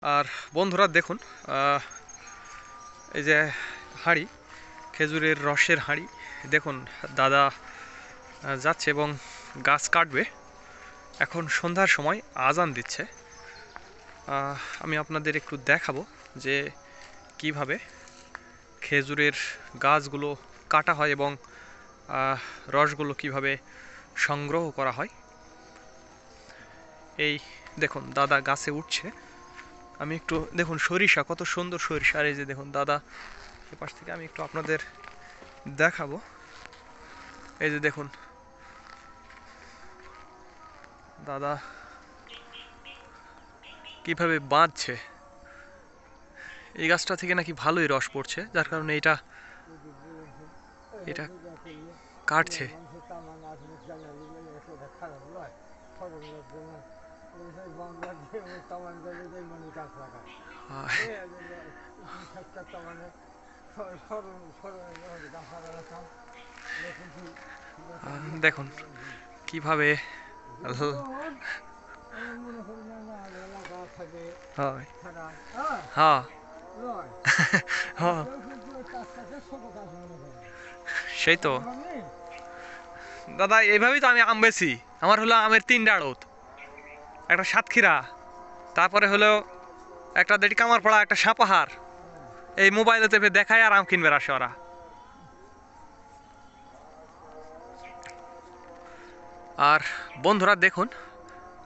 আর বন্ধুরা দেখুন, এই যে হাঁড়ি, খেজুরের রসের হাঁড়ি। দেখুন দাদা যাচ্ছে এবং গাছ কাটবে। এখন সন্ধ্যার সময় আজান দিচ্ছে। আমি আপনাদের একটু দেখাবো যে কিভাবে খেজুরের গাছগুলো কাটা হয় এবং রসগুলো কিভাবে সংগ্রহ করা হয়। এই দেখুন দাদা গাছে উঠছে। আমি একটু দেখুন সরিষা, কত সুন্দর সরিষা। আর এই যে দেখুন দাদা এপাশ থেকে আমি একটু আপনাদের দেখাবো। এই যে দেখুন দাদা কিভাবে বাঁধছে। এই গাছটা থেকে নাকি ভালোই রস পড়ছে, যার কারণে এটা এটা কাটছে। দেখুন কিভাবে হয়। হ্যাঁ হ্যাঁ, সেই তো দাদা, এইভাবেই তো আমি আম বেছি। আমার হলো আমের 3টা আড়ত, একটা সাতক্ষীরা, তারপরে হলো একটা দেড়ি কামারপাড়া, একটা সাপাহার। এই মোবাইলে চেপে দেখায় আর আম কিনবে আসে ওরা। আর বন্ধুরা দেখুন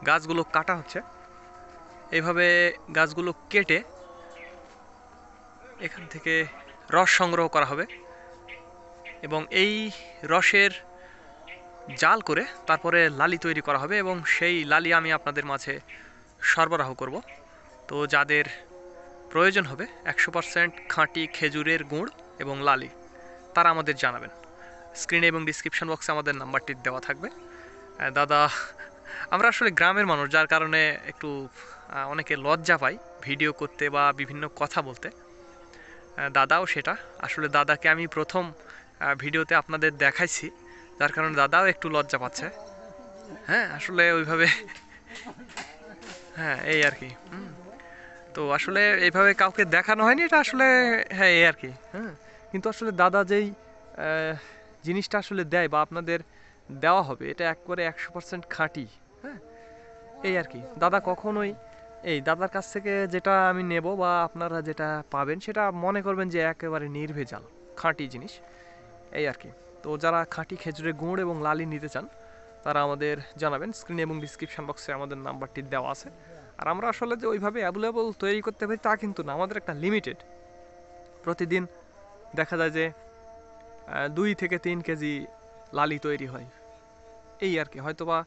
গাছগুলো কাটা হচ্ছে। এইভাবে গাছগুলো কেটে এখান থেকে রস সংগ্রহ করা হবে এবং এই রসের জাল করে তারপরে লালি তৈরি করা হবে এবং সেই লালি আমি আপনাদের মাঝে সরবরাহ করব। তো যাদের প্রয়োজন হবে 100% খাঁটি খেজুরের গুড় এবং লালি, তারা আমাদের জানাবেন। স্ক্রিনে এবং ডিসক্রিপশন বক্সে আমাদের নাম্বারটি দেওয়া থাকবে। দাদা, আমরা আসলে গ্রামের মানুষ, যার কারণে একটু অনেকে লজ্জা পাই ভিডিও করতে বা বিভিন্ন কথা বলতে। দাদাও সেটা। আসলে দাদাকে আমি প্রথম ভিডিওতে আপনাদের দেখাইছি, যার কারণে দাদাও একটু লজ্জা পাচ্ছে। হ্যাঁ, আসলে ওইভাবে হ্যাঁ এই আর কি। তো আসলে এইভাবে কাউকে দেখানো হয়নি, এটা আসলে হ্যাঁ এই আর কি। হ্যাঁ, কিন্তু আসলে দাদা যেই জিনিসটা আসলে দেয় বা আপনাদের দেওয়া হবে, এটা একবারে 100% খাঁটি। হ্যাঁ, এই আর কি। দাদা কখনোই এই দাদার কাছ থেকে যেটা আমি নেব বা আপনারা যেটা পাবেন, সেটা মনে করবেন যে একেবারে নির্ভেজাল খাঁটি জিনিস, এই আর কি। তো যারা খাঁটি খেজুরের গুড় এবং লালি নিতে চান, তারা আমাদের জানাবেন। স্ক্রিন এবং ডিসক্রিপশন বক্সে আমাদের নাম্বারটি দেওয়া আছে। আর আমরা আসলে যে ওইভাবে অ্যাভেলেবল তৈরি করতে পারি তা কিন্তু না, আমাদের একটা লিমিটেড। প্রতিদিন দেখা যায় যে 2 থেকে 3 কেজি লালি তৈরি হয়, এই আর কি। হয়তোবা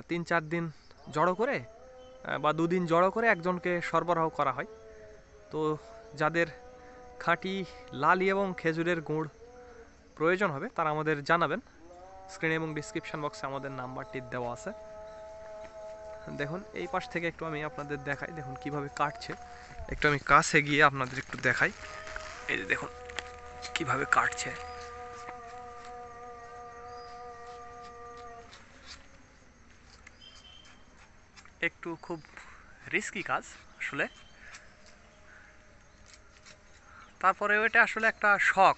3-4 দিন জড়ো করে বা 2 দিন জড়ো করে একজনকে সরবরাহ করা হয়। তো যাদের খাঁটি লালি এবং খেজুরের গুড় প্রয়োজন হবে, তারা আমাদের জানাবেন। স্ক্রিন এবং ডিসক্রিপশন বক্সে আমাদের নাম্বারটি দেওয়া আছে। দেখুন এই পাশ থেকে একটু আমি আপনাদের দেখাই, দেখুন কিভাবে কাটছে। একটু আমি কাছে গিয়ে আপনাদের একটু দেখাই। এই যে দেখুন কিভাবে কাটছে। একটু খুব রিস্কি কাজ আসলে, তারপরে এটা আসলে একটা শখ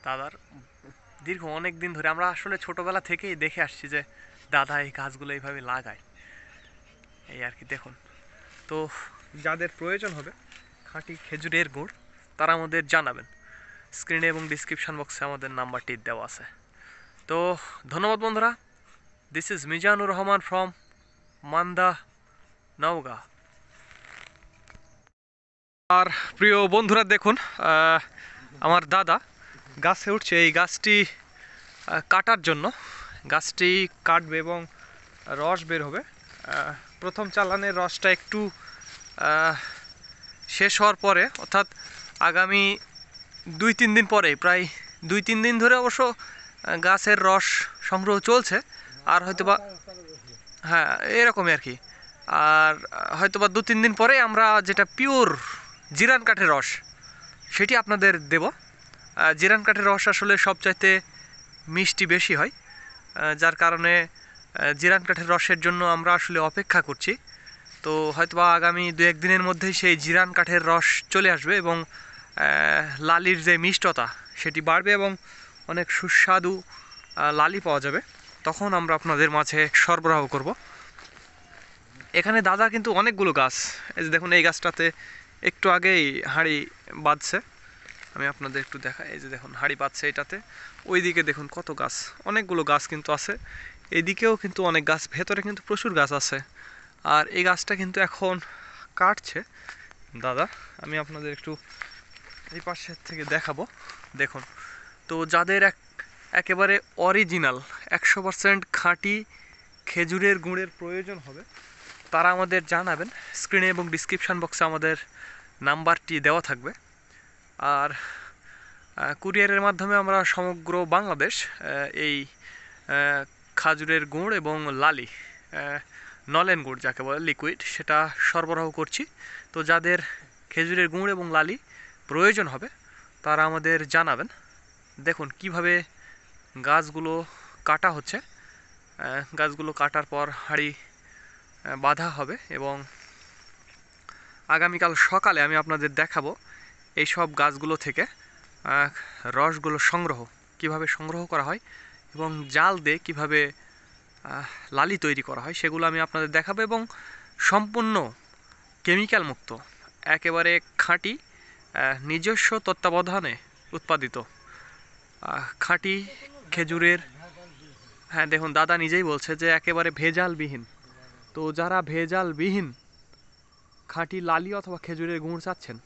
দাদার। দীর্ঘ অনেক দিন ধরে আমরা আসলে ছোটবেলা থেকেই দেখে আসছি যে দাদা এই গাছগুলো এইভাবে লাগায়, এই আর কি। দেখুন, তো যাদের প্রয়োজন হবে খাঁটি খেজুরের গুড়, তারা আমাদের জানাবেন। স্ক্রিনে এবং ডিসক্রিপশন বক্সে আমাদের নাম্বারটি দেওয়া আছে। তো ধন্যবাদ বন্ধুরা। This is Mizanur Rahman from Manda, Naogaon. আর প্রিয় বন্ধুরা দেখুন, আমার দাদা গাছে উঠছে। এই গাছটি কাটার জন্য, গাছটি কাটবে এবং রস বের হবে। প্রথম চালানের রসটা একটু শেষ হওয়ার পরে, অর্থাৎ আগামী 2-3 দিন পরে, প্রায় 2-3 দিন ধরে অবশ্য গাছের রস সংগ্রহ চলছে। আর হয়তোবা হ্যাঁ এরকমই আর কি। আর হয়তোবা 2-3 দিন পরে আমরা যেটা পিওর জিরান কাঠের রস, সেটি আপনাদের দেব। জিরান কাঠের রস আসলে সবচাইতে মিষ্টি বেশি হয়, যার কারণে জিরান কাঠের রসের জন্য আমরা আসলে অপেক্ষা করছি। তো তো হয়তোবা আগামী 2-1 দিনের মধ্যেই সেই জিরান কাঠের রস চলে আসবে এবং লালির যে মিষ্টতা সেটি বাড়বে এবং অনেক সুস্বাদু লালি পাওয়া যাবে। তখন আমরা আপনাদের মাঝে সরবরাহ করব। এখানে দাদা কিন্তু অনেকগুলো গাছ, এই যে দেখুন এই গাছটাতে একটু আগেই হাঁড়ি বাঁধছে, আমি আপনাদের একটু দেখাই। এই যে দেখুন হাঁড়ি বাঁধছে এটাতে, ওইদিকে দেখুন কত গাছ, অনেকগুলো গাছ কিন্তু আছে। এদিকেও কিন্তু অনেক গাছ, ভেতরে কিন্তু প্রচুর গাছ আছে। আর এই গাছটা কিন্তু এখন কাটছে দাদা, আমি আপনাদের একটু এই পাশের থেকে দেখাবো। দেখুন, তো যাদের একেবারে অরিজিনাল 100% খাঁটি খেজুরের গুড়ের প্রয়োজন হবে তারা আমাদের জানাবেন। স্ক্রিনে এবং ডিসক্রিপশান বক্সে আমাদের নাম্বারটি দেওয়া থাকবে। আর কুরিয়ারের মাধ্যমে আমরা সমগ্র বাংলাদেশ এই খাজুরের গুড় এবং লালি, নলেন গুড় যাকে বলে লিকুইড, সেটা সরবরাহ করছি। তো যাদের খেজুরের গুড় এবং লালি প্রয়োজন হবে তারা আমাদের জানাবেন। দেখুন কিভাবে গাছগুলো কাটা হচ্ছে। গাছগুলো কাটার পর হাঁড়ি বাঁধা হবে এবং আগামীকাল সকালে আমি আপনাদের দেখাবো এই সব গাছগুলো থেকে রসগুলো কিভাবে সংগ্রহ করা হয় এবং জাল দিয়ে কীভাবে লালি তৈরি করা হয় সেগুলো আমি আপনাদের দেখাবো। এবং সম্পূর্ণ কেমিক্যাল মুক্ত, একেবারে খাঁটি, নিজস্ব তত্ত্বাবধানে উৎপাদিত খাঁটি খেজুরের, হ্যাঁ দেখুন দাদা নিজেই বলছে যে একেবারে ভেজালবিহীন। তো যারা ভেজালবিহীন খাঁটি লালি অথবা খেজুরের গুড় চাচ্ছেন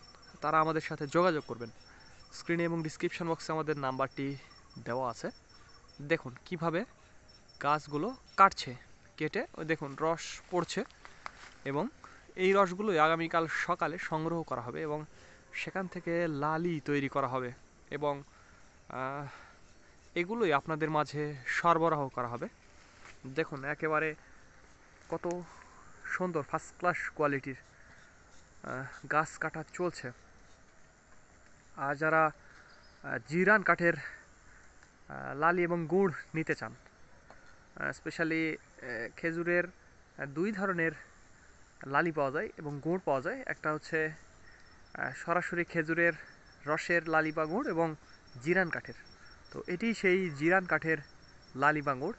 তারা আমাদের সাথে যোগাযোগ করবেন। স্ক্রিনে এবং ডিসক্রিপশন বক্সে আমাদের নাম্বারটি দেওয়া আছে। দেখুন কিভাবে গাছগুলো কাটছে, কেটে ওই দেখুন রস পড়ছে এবং এই রসগুলোই আগামীকাল সকালে সংগ্রহ করা হবে এবং সেখান থেকে লালি তৈরি করা হবে এবং এগুলোই আপনাদের মাঝে সরবরাহ করা হবে। দেখুন একেবারে কত সুন্দর ফার্স্ট ক্লাস কোয়ালিটির গাছ কাটা চলছে। আর যারা জিরান কাঠের লালি এবং গুড় নিতে চান, স্পেশালি খেজুরের 2 ধরনের লালি পাওয়া যায় এবং গুড় পাওয়া যায়। একটা হচ্ছে সরাসরি খেজুরের রসের লালি বা গুড় এবং জিরান কাঠের। তো এটি সেই জিরান কাঠের লালি বা গুড়।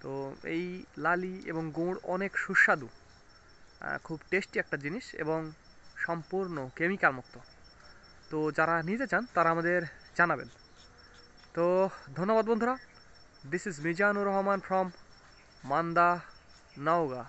তো এই লালি এবং গুড় অনেক সুস্বাদু, খুব টেস্টি একটা জিনিস এবং সম্পূর্ণ কেমিক্যাল মুক্ত। তো যারা নিতে চান তারা আমাদের জানাবেন। তো ধন্যবাদ বন্ধুরা। This is Mizanur Rahman from Manda, Naogaon.